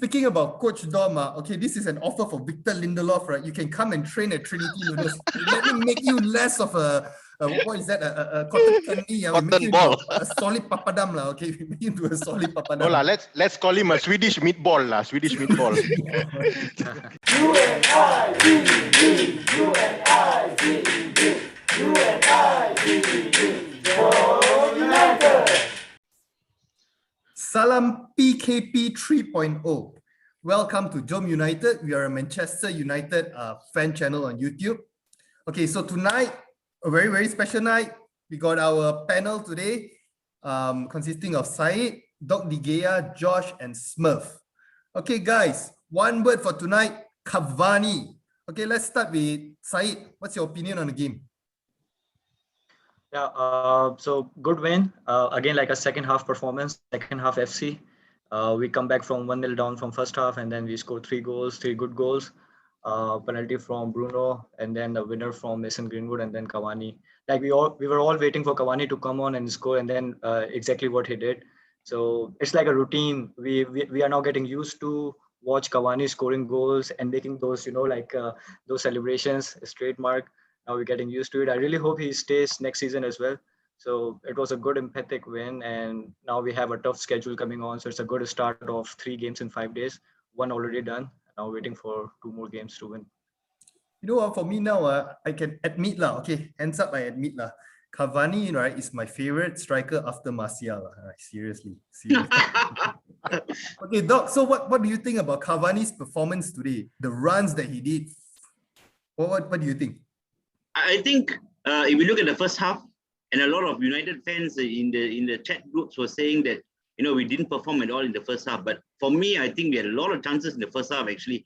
speaking about Coach Dom, okay, this is an offer for Victor Lindelof, right? You can come and train at Trinity University. Let me make you less of a what is that? A cotton candy. We make Cotton you ball. a solid papadam, okay? We make you into a solid papadam. No lah, let's call him a Swedish meatball lah. Swedish meatball. Salam PKP 3.0. Welcome to Jom United. We are a Manchester United fan channel on YouTube. Okay, so tonight, a very, very special night. We got our panel today consisting of Said, Doc De Gea, Josh, and Smurf. Okay, guys, one word for tonight, Cavani. Okay, let's start with Said. What's your opinion on the game? Yeah, so good win. Again, like a second half performance, second half FC. We come back from 1-0 down from first half, and then we score 3 goals, 3 good goals. Penalty from Bruno, and then the winner from Mason Greenwood, and then Cavani. Like we were all waiting for Cavani to come on and score, and then exactly what he did. So it's like a routine. We are now getting used to watch Cavani scoring goals and making those, those celebrations, a straight mark. Now we're getting used to it. I really hope he stays next season as well. So it was a good emphatic win, and now we have a tough schedule coming on. So it's a good start of 3 games in 5 days. 1 already done. Now waiting for 2 more games to win. You know what? For me now, I can admit lah. Okay, hands up, I admit lah. Cavani, right, is my favorite striker after Martial. Right, seriously. Okay, Doc. So what do you think about Cavani's performance today? The runs that he did. What do you think? I think if we look at the first half, and a lot of United fans in the chat groups were saying that we didn't perform at all in the first half. But for me, I think we had a lot of chances in the first half. Actually,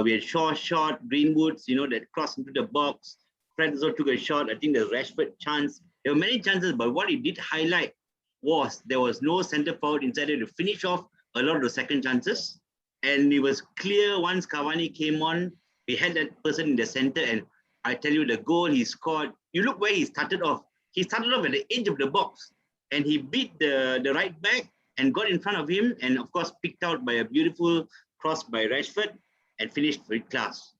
we had Shaw shot, Greenwood's that crossed into the box. Fred also took a shot. I think the Rashford chance. There were many chances, but what he did highlight was there was no centre forward inside there to finish off a lot of the second chances. And it was clear once Cavani came on, we had that person in the centre, and I tell you, the goal he scored, you look where he started off. He started off at the edge of the box, and he beat the right back and got in front of him, and of course picked out by a beautiful cross by Rashford and finished with class.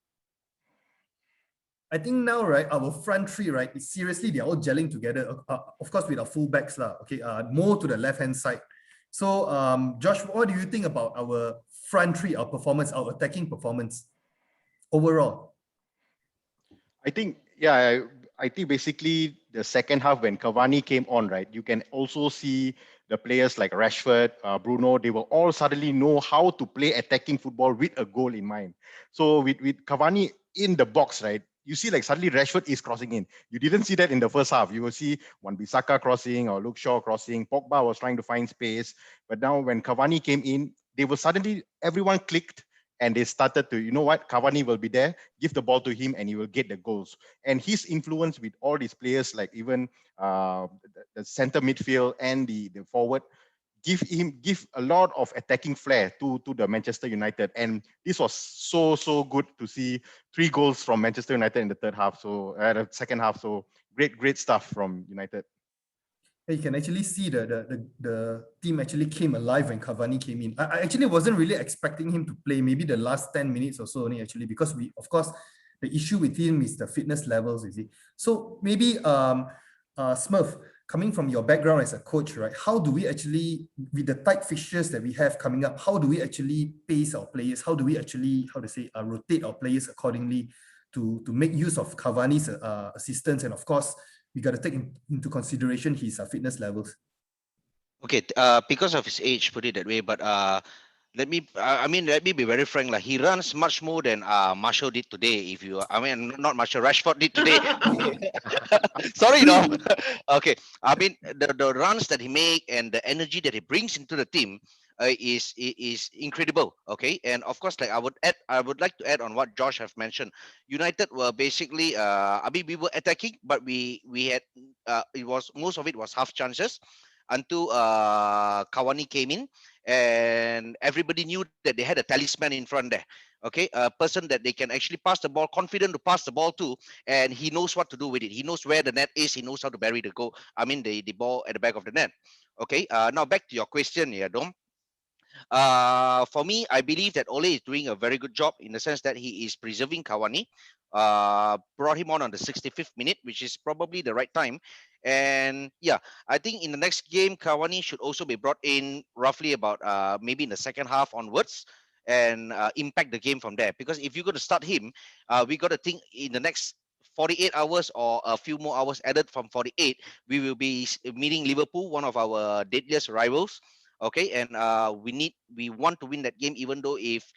I think now, right, our front three, right, seriously, they're all gelling together. Of course, with our fullbacks, okay, more to the left-hand side. So, Josh, what do you think about our front three, our performance, our attacking performance overall? I think basically the second half when Cavani came on, right, you can also see the players like Rashford, Bruno, they will all suddenly know how to play attacking football with a goal in mind. So with Cavani in the box, right, you see like suddenly Rashford is crossing in. You didn't see that in the first half. You will see Wan-Bissaka crossing or Luke Shaw crossing. Pogba was trying to find space. But now when Cavani came in, they were suddenly, everyone clicked. And they started to, Cavani will be there, give the ball to him, and he will get the goals. And his influence with all these players, like even the center midfield and the forward, give a lot of attacking flair to the Manchester United. And this was so good to see 3 goals from Manchester United in the the second half. So great stuff from United. You can actually see the team actually came alive when Cavani came in. I actually wasn't really expecting him to play maybe the last 10 minutes or so only, actually, because of course, the issue with him is the fitness levels, is it? So maybe, Smurf, coming from your background as a coach, right, how do we actually, with the tight fixtures that we have coming up, how do we actually pace our players? How do we actually, rotate our players accordingly to make use of Cavani's assistance? And of course, we got to take into consideration his fitness levels. Okay, because of his age, put it that way. But let me be very frank. Like, he runs much more than Marshall did today. Not Marshall, Rashford did today. Sorry, no. Okay, the runs that he make and the energy that he brings into the team is incredible. Okay, and of course, like I would like to add on what Josh have mentioned. United were basically we were attacking, but we had most of it was half chances until Cavani came in, and everybody knew that they had a talisman in front there. Okay, a person that they can actually pass the ball, confident to pass the ball to, and he knows what to do with it. He knows where the net is. He knows how to bury the goal. The ball at the back of the net. Okay, now back to your question here, Dom. For me, I believe that Ole is doing a very good job in the sense that he is preserving Cavani. Brought him on the 65th minute, which is probably the right time. And yeah, I think in the next game, Cavani should also be brought in roughly about maybe in the second half onwards and impact the game from there. Because if you're going to start him, we got to think in the next 48 hours or a few more hours added from 48, we will be meeting Liverpool, one of our deadliest rivals. Okay, and we want to win that game, even though if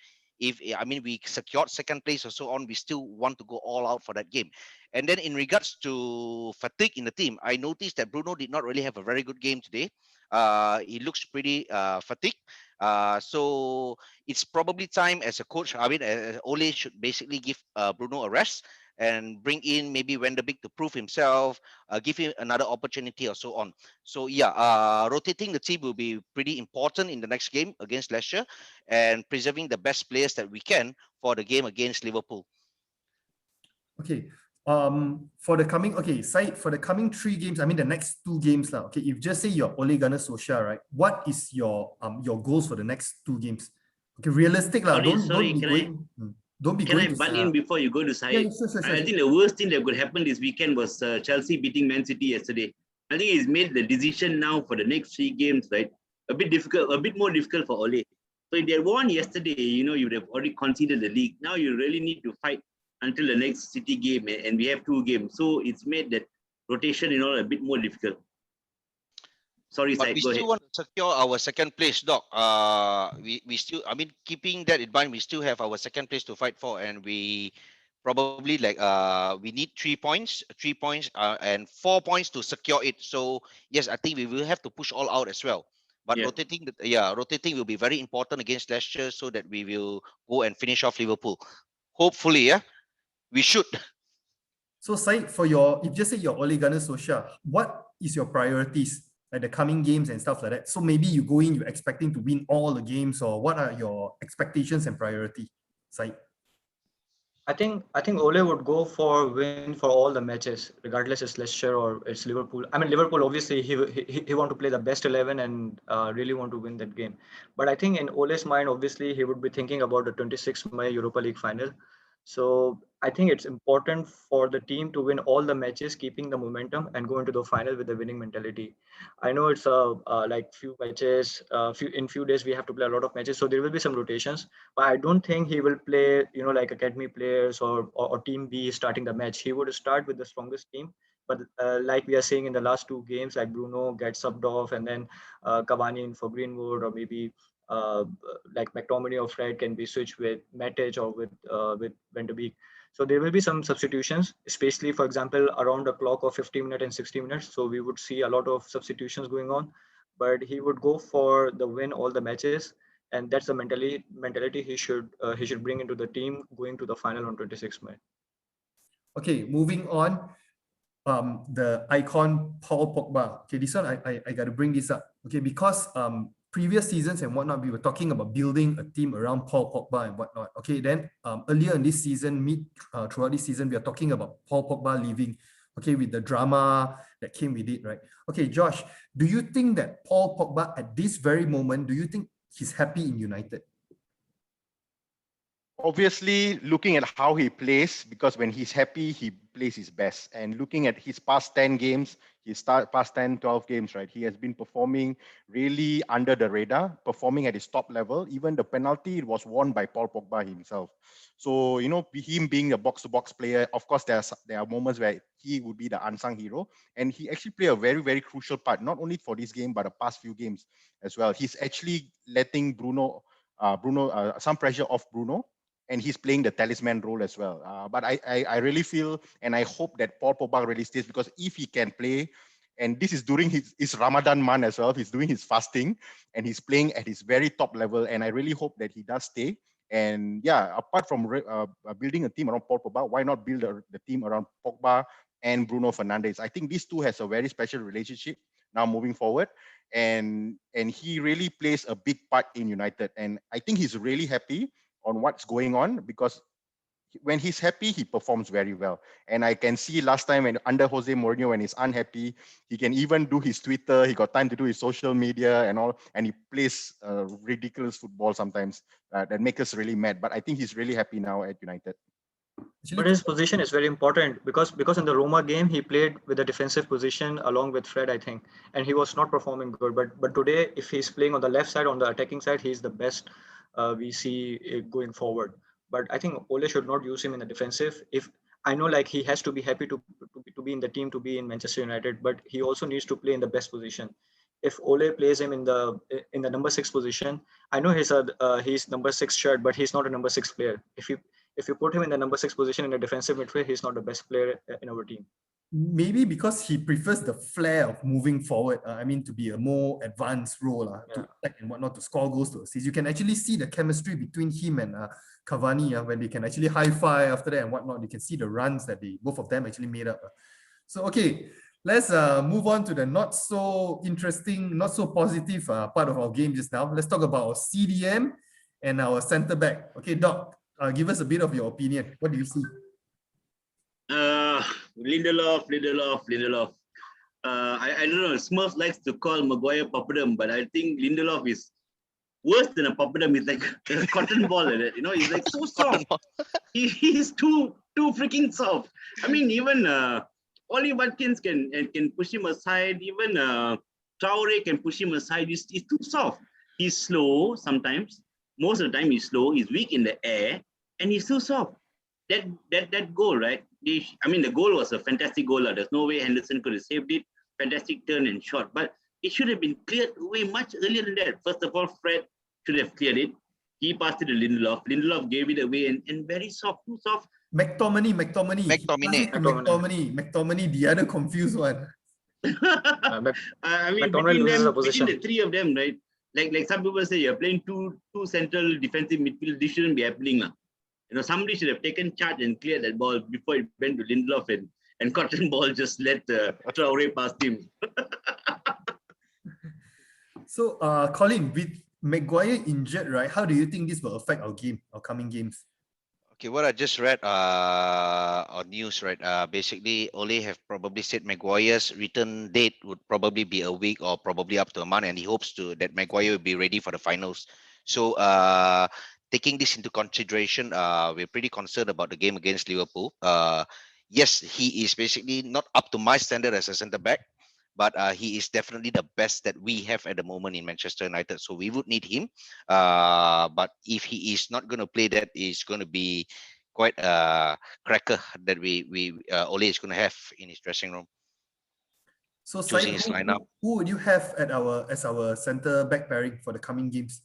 I mean we secured second place or so on, we still want to go all out for that game. And then in regards to fatigue in the team, I noticed that Bruno did not really have a very good game today. He looks pretty fatigued. So it's probably time as a coach. I mean, Ole should basically give Bruno a rest and bring in maybe Van de Beek to prove himself, give him another opportunity or so on. So yeah, rotating the team will be pretty important in the next game against Leicester, and preserving the best players that we can for the game against Liverpool. Okay. For the coming, okay, Said, for the coming 3 games, I mean the next 2 games now. Okay, if just say you're Ole Gunnar Solskjaer, right? What is your goals for the next 2 games? Okay, realistic lah. Sorry, Don't be can going I to butt in before you go to Syed? Yeah, sure. I think the worst thing that could happen this weekend was Chelsea beating Man City yesterday. I think he's made the decision now for the next 3 games, right? A bit more difficult for Ole. So if they won yesterday, you would have already conceded the league. Now you really need to fight until the next City game, and we have 2 games. So it's made that rotation, a bit more difficult. Sorry, but Syed, we go still ahead. want to secure our second place, Doc. We still, I mean, keeping that in mind, we still have our second place to fight for, and we probably we need 3 points, and 4 points to secure it. So yes, I think we will have to push all out as well. But Yeah. rotating will be very important against Leicester, so that we will go and finish off Liverpool. Hopefully, yeah, we should. So Said, if just say you're Ole Gunnar Solskjaer, what is your priorities? Like the coming games and stuff like that. So maybe you go in, you're expecting to win all the games, or what are your expectations and priority, Said? I think Ole would go for win for all the matches, regardless it's Leicester or it's Liverpool. I mean, Liverpool obviously he want to play the best 11 and really want to win that game. But I think in Ole's mind, obviously he would be thinking about the 26th May Europa League final. So I think it's important for the team to win all the matches, keeping the momentum and go into the final with the winning mentality. I know it's like few matches, few days we have to play a lot of matches, so there will be some rotations. But I don't think he will play, like academy players or team B starting the match. He would start with the strongest team. But like we are seeing in the last 2 games, like Bruno gets subbed off, and then Cavani in for Greenwood, or maybe uh, like McTominay or Fred can be switched with Matic or with Van de Beek. So there will be some substitutions, especially for example around the clock of 50 minutes and 60 minutes. So we would see a lot of substitutions going on, but he would go for the win all the matches, and that's the mentality he should bring into the team going to the final on 26th May. Okay, moving on. The icon Paul Pogba. Okay, this one I got to bring this up. Okay, because previous seasons and whatnot, we were talking about building a team around Paul Pogba and whatnot. Okay, then earlier in this season, throughout this season, we are talking about Paul Pogba leaving. Okay, with the drama that came with it, right? Okay, Josh, do you think that Paul Pogba at this very moment, do you think he's happy in United? Obviously, looking at how he plays, because when he's happy, he plays his best. And looking at his past 10 games, past 10, 12 games, right? He has been performing really under the radar, performing at his top level. Even the penalty was won by Paul Pogba himself. So, him being a box-to-box player, of course, there are moments where he would be the unsung hero. And he actually played a very, very crucial part, not only for this game, but the past few games as well. He's actually letting some pressure off Bruno, and he's playing the talisman role as well. But I really feel, and I hope that Paul Pogba really stays, because if he can play, and this is during his Ramadan month as well, he's doing his fasting, and he's playing at his very top level, and I really hope that he does stay. And yeah, apart from building a team around Paul Pogba, why not build the team around Pogba and Bruno Fernandes? I think these two has a very special relationship now moving forward, and he really plays a big part in United, and I think he's really happy on what's going on, because when he's happy, he performs very well. And I can see last time when under Jose Mourinho, when he's unhappy, he can even do his Twitter. He got time to do his social media and all, and he plays ridiculous football sometimes that make us really mad. But I think he's really happy now at United. But his position is very important because in the Roma game he played with a defensive position along with Fred, I think, and he was not performing good. But today, if he's playing on the left side, on the attacking side, he's the best we see going forward. But I think Ole should not use him in the defensive. If I know, like, he has to be happy to be in the team, to be in Manchester United, but he also needs to play in the best position. If Ole plays him in the number 6 position, I know he's number 6 shirt, but he's not a number 6 player. If you put him in the number 6 position in a defensive midfield, he's not the best player in our team. Maybe because he prefers the flair of moving forward. I mean, to be a more advanced role, to attack and whatnot, to score goals, to assist. You can actually see the chemistry between him and Cavani when they can actually high five after that and whatnot. You can see the runs that both of them actually made up. So, okay, let's move on to the not so interesting, not so positive part of our game just now. Let's talk about our CDM and our centre back. Okay, Doc, give us a bit of your opinion. What do you see? Lindelof. I don't know. Smurf likes to call Maguire papadum, but I think Lindelof is worse than a papadum. He's like a cotton ball at it. You know, he's like so soft. He's too freaking soft. I mean, even Oli Watkins can push him aside. Even Traore can push him aside. He's too soft. He's slow sometimes. Most of the time, he's slow. He's weak in the air, and he's too soft. That goal, right? I mean, the goal was a fantastic goal. There's no way Henderson could have saved it. Fantastic turn and shot, but it should have been cleared way much earlier than that. First of all, Fred should have cleared it. He passed it to Lindelof. Lindelof gave it away and very soft, too soft. McTominay, the other confused one. I mean, between the three of them, right? Like some people say, you're playing two central defensive midfield. This shouldn't be happening. You know, somebody should have taken charge and cleared that ball before it went to Lindelof and cotton ball just let Traore past him. So, Colin, with Maguire injured, right? How do you think this will affect our coming games? Okay, what I just read on news, right? Basically, Ole have probably said Maguire's return date would probably be a week or probably up to a month, and he hopes that Maguire will be ready for the finals. So, taking this into consideration, we're pretty concerned about the game against Liverpool. Yes, he is basically not up to my standard as a centre back, but he is definitely the best that we have at the moment in Manchester United. So we would need him. But if he is not going to play, that is going to be quite a cracker that Ole is going to have in his dressing room. So, choosing his lineup. Who would you have as our centre back pairing for the coming games?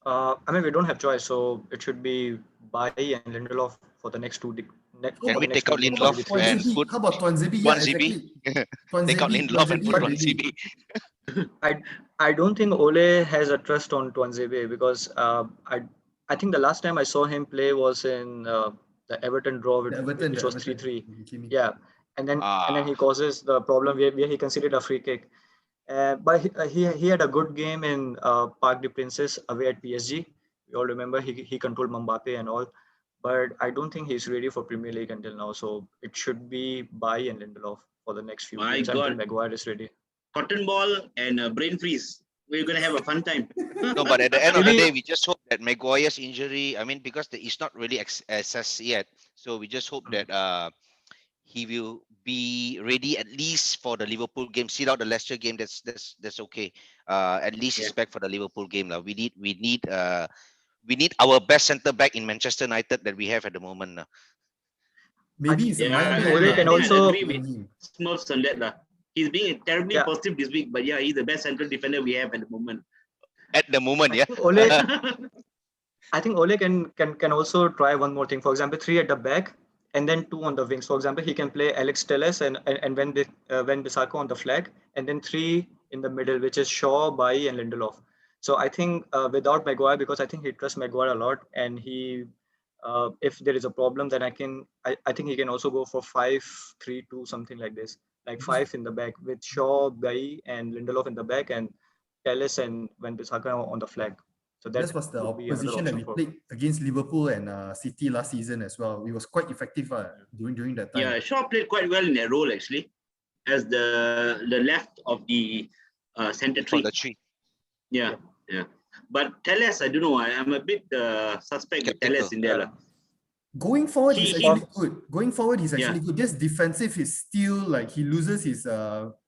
I mean, we don't have choice, so it should be Bailly and Lindelof for the next two. Can we take out Lindelof and put how about Tuanzebe? Take out Lindelof and put Tuanzebe. I don't think Ole has a trust on Tuanzebe because I think the last time I saw him play was in the Everton draw, which was 3-3. Yeah, and then he causes the problem where he conceded a free kick. But he had a good game in Parc des Princes away at PSG. We all remember he controlled Mbappe and all. But I don't think he's ready for Premier League until now. So it should be Bailly and Lindelof for the next few games until Maguire is ready. Cotton ball and brain freeze. We're going to have a fun time. No, but at the end of the day, we just hope that Maguire's injury, I mean, because it's not really assessed yet. So we just hope that he will be ready at least for the Liverpool game. Sit out the Leicester game. That's okay. At least he's back for the Liverpool game. We need our best centre back in Manchester United that we have at the moment. Maybe Ole can also agree with Smurfs on that. He's being terribly positive this week, but yeah, he's the best central defender we have at the moment. At the moment, I think Ole can also try one more thing. For example, 3 at the back and then 2 on the wings. For example, he can play Alex Telles and Wan-Bissaka on the flag, and then 3 in the middle, which is Shaw, Bailly, and Lindelof. So I think without Maguire, because I think he trusts Maguire a lot, and if there is a problem, then I think he can also go for 5-3-2, something like this, like 5 in the back with Shaw, Bailly, and Lindelof in the back, and Telles and Wan-Bissaka on the flag. So That was the would be another opposition that option we for- played against Liverpool and City last season as well. It was quite effective during that time. Yeah, Shaw played quite well in that role actually, as the left of the centre For three. the three. Yeah. But Telles, I don't know. I'm a bit suspect with Telles in there. Going forward, He- he's he- actually good. Going forward, he's actually Yeah. good. Just defensive, he's still like he loses his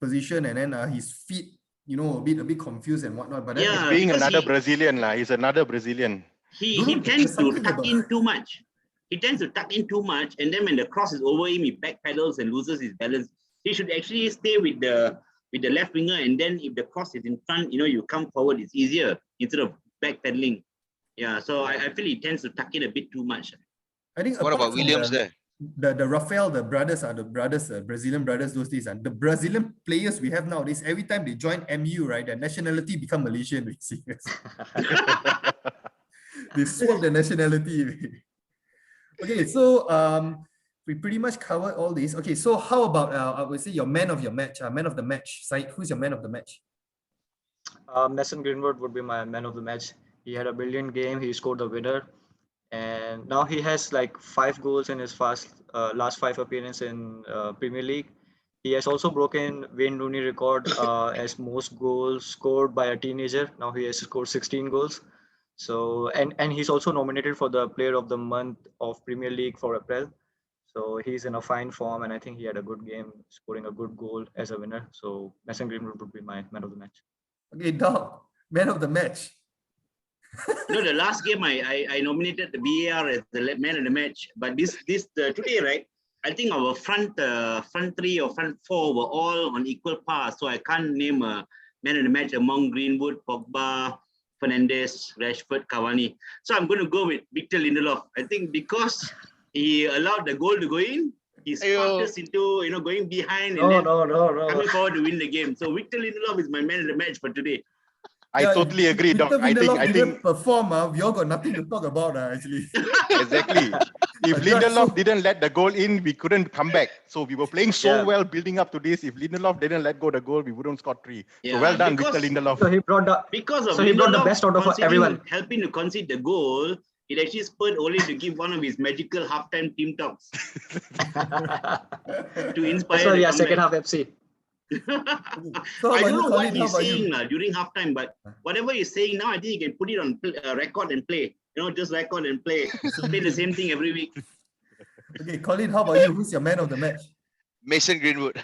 position and then his feet, a bit confused and whatnot. But then Yeah, Being because another Brazilian, he's another Brazilian. he Don't know, tends there's to something tuck about- in too much. He tends to tuck in too much, and then when the cross is over him, he backpedals and loses his balance. He should actually stay with the left winger, and then if the cross is in front, you come forward. It's easier instead of backpedaling. Yeah, so I feel he tends to tuck in a bit too much. I think What apart about from Williams the, there? the Rafael, the Brazilian brothers those days, and the Brazilian players we have nowadays, every time they join MU, right, their nationality become Malaysian. They swap the nationality. Okay, so we pretty much covered all this. Okay, so how about I would say your man of your match, man of the match. Said, who's your man of the match? Mason Greenwood would be my man of the match. He had a brilliant game. He scored the winner, and now he has like 5 goals in his last 5 appearances in Premier League. He has also broken Wayne Rooney record as most goals scored by a teenager. Now he has scored 16 goals. So and he's also nominated for the Player of the Month of Premier League for April. So he's in a fine form, and I think he had a good game, scoring a good goal as a winner. So Mason Greenwood would be my man of the match. Okay, dog, man of the match. The last game I nominated the VAR as the man of the match, but this today, right? I think our front 3 or front 4 were all on equal par, so I can't name a man of the match among Greenwood, Pogba, Fernandes, Rashford, Cavani. So I'm going to go with Victor Lindelof. I think because he allowed the goal to go in, he sparked us into going behind and then coming forward to win the game. So Victor Lindelof is my man of the match for today. I totally agree, Doc. Victor I Lindelof think didn't perform. We all got nothing to talk about actually. exactly. If Lindelof didn't let the goal in, we couldn't come back. So we were playing so well building up to this. If Lindelof didn't let go the goal, we wouldn't score 3. So well done, Victor Lindelof. So he brought the he brought the best out of everyone. Helping to concede the goal, it actually spurred Ole to give one of his magical halftime team talks to inspire. So yeah, second half FC. So I don't know what Khalid, he's saying during halftime, but whatever he's saying now, I think he can put it on record and play. Just record and play. Play the same thing every week. Okay, Colin, how about you? Who's your man of the match? Mason Greenwood.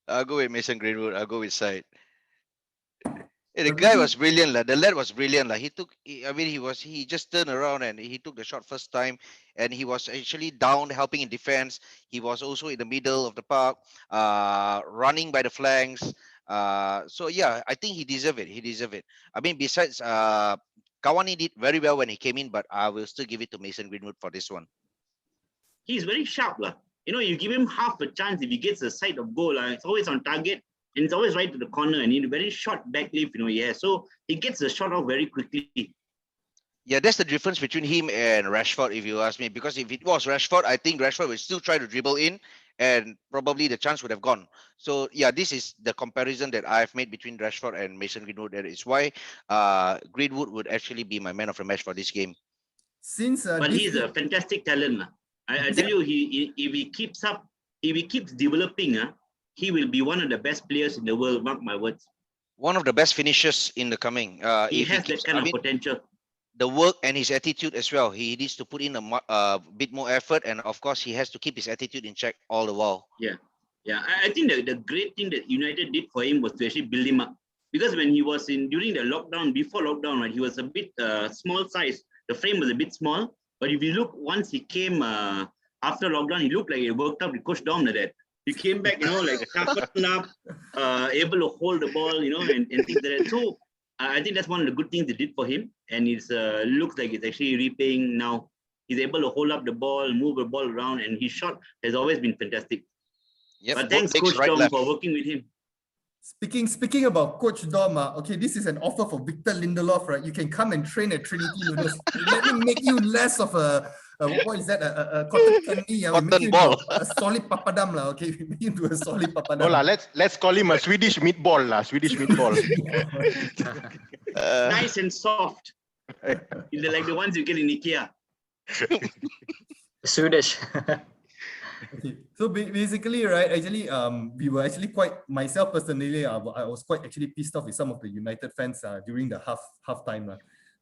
I'll go with Mason Greenwood. I'll go with Said. The guy was brilliant. The lad was brilliant. He just turned around and he took the shot first time, and he was actually down helping in defense. He was also in the middle of the park, running by the flanks. So yeah, I think he deserved it. I mean, besides Cavani did very well when he came in, but I will still give it to Mason Greenwood for this one. He's very sharp. You give him half a chance if he gets a sight of goal. It's always on target. And it's always right to the corner, and he very short backlift, so he gets the shot off very quickly. Yeah, that's the difference between him and Rashford, if you ask me. Because if it was Rashford, I think Rashford would still try to dribble in, and probably the chance would have gone. So yeah, this is the comparison that I've made between Rashford and Mason Greenwood. That is why Greenwood would actually be my man of the match for this game. But he's a fantastic talent. I tell you, if he keeps developing, he will be one of the best players in the world, mark my words. One of the best finishers in the coming. He has that kind of potential. The work and his attitude as well. He needs to put in a bit more effort, and of course, he has to keep his attitude in check all the while. Yeah. I think the great thing that United did for him was to actually build him up. Because when he was during the lockdown, before lockdown, right, he was a bit small size. The frame was a bit small. But if you look, once he came after lockdown, he looked like he worked out with Coach Dom like that. He came back, like sharpened up, able to hold the ball, and things like that. So I think that's one of the good things they did for him. And it looks like it's actually repaying now. He's able to hold up the ball, move the ball around, and his shot has always been fantastic. Yep, but thanks, Coach Dom, for working with him. Speaking about Coach Dom, okay, this is an offer for Victor Lindelof, right? You can come and train at Trinity University. Let me make you less of a what is that? A cotton candy. Cotton ball. A solid papadam, okay? We make you into a solid papadam. No, let's call him a Swedish meatball, Swedish meatball. Nice and soft. Like the ones you get in IKEA. Swedish. Okay, so basically, right, actually, we were actually quite, myself personally, I was quite actually pissed off with some of the United fans during the half time.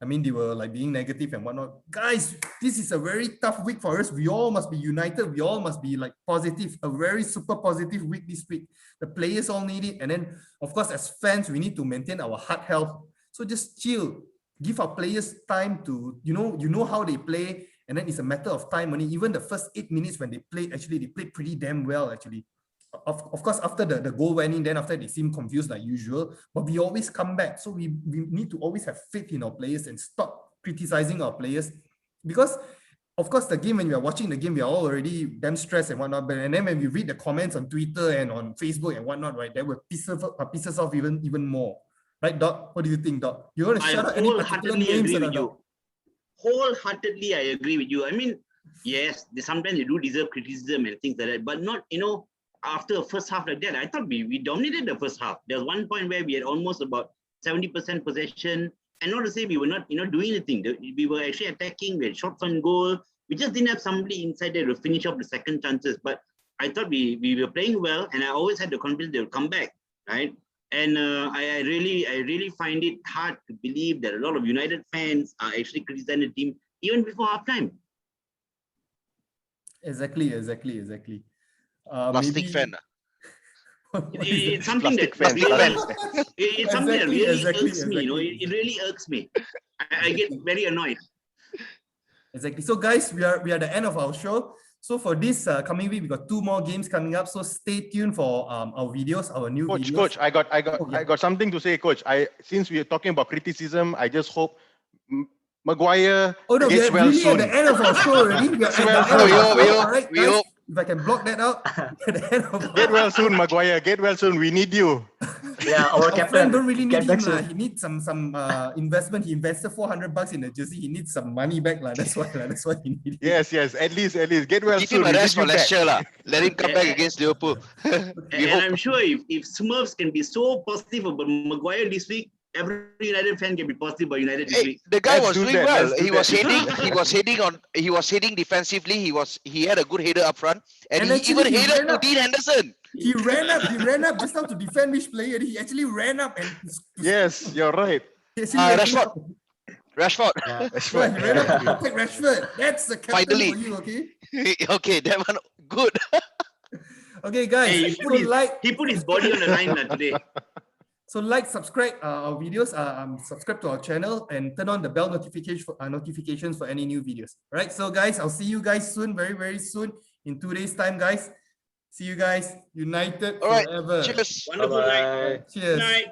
I mean, they were like being negative and whatnot. Guys, this is a very tough week for us. We all must be united. We all must be like positive, a very super positive week this week. The players all need it. And then, of course, as fans, we need to maintain our heart health. So just chill, give our players time to, you know how they play. And then it's a matter of time only. Even the first 8 minutes when they played, actually, they played pretty damn well, actually. Of course, after the goal went in, then after they seem confused like usual, but we always come back. So we need to always have faith in our players and stop criticizing our players. Because, of course, the game, when we are watching the game, we are all already damn stressed and whatnot. But and then when we read the comments on Twitter and on Facebook and whatnot, right, that will piss us off even more. Right, Doc? What do you think, Doc? You want to shout out any particular names? Wholeheartedly, I agree with you. I mean, yes, sometimes they do deserve criticism and things like that, but not, after a first half like that. I thought we dominated the first half. There was one point where we had almost about 70% possession, and not to say we were not, doing anything. We were actually attacking. We had shots on goal. We just didn't have somebody inside there to finish off the second chances. But I thought we were playing well, and I always had the confidence they would come back, right? And I really find it hard to believe that a lot of United fans are actually criticizing the team even before halftime. Exactly. Plastic fan. It's something that really irks me. It really irks me. I get very annoyed. Exactly. So, guys, we are at the end of our show. So for this coming week, we got 2 more games coming up. So stay tuned for our videos, our new videos. Coach, I got something to say, Coach. Since we are talking about criticism, I just hope Maguire gets well really soon. At the end of our show already. We are at the end of our show. All right, guys, if I can block that out. At the end of Get well soon, Maguire. Get well soon. We need you. Yeah, our captain friend don't really need him. soon. He needs some investment. He invested $400 in the jersey. He needs some money back. That's why he needs. Yes. At least. Get well Give soon. him a rest for last year. Let him come back against Liverpool. And I'm sure if Smurfs can be so positive about Maguire this week, every United fan can be positive about United this week. The guy Let's was do doing that. well. Let's do He was that. he was heading defensively. He had a good header up front, and he actually even he headed ran to up. Dean Henderson. He ran up just now to defend which player. He actually ran up and Yes, you're right. Rashford. Yeah, he ran up to protect Rashford. That's the captain Finally. for you, okay? Okay, that one good. Okay, guys. Hey, he put his body on the line today. So subscribe our videos, subscribe to our channel, and turn on the bell notifications for any new videos. All right, so guys, I'll see you guys soon, very, very soon, in 2 days' time, guys. See you guys. United All right. forever. Cheers. Wonderful night. Cheers. Night.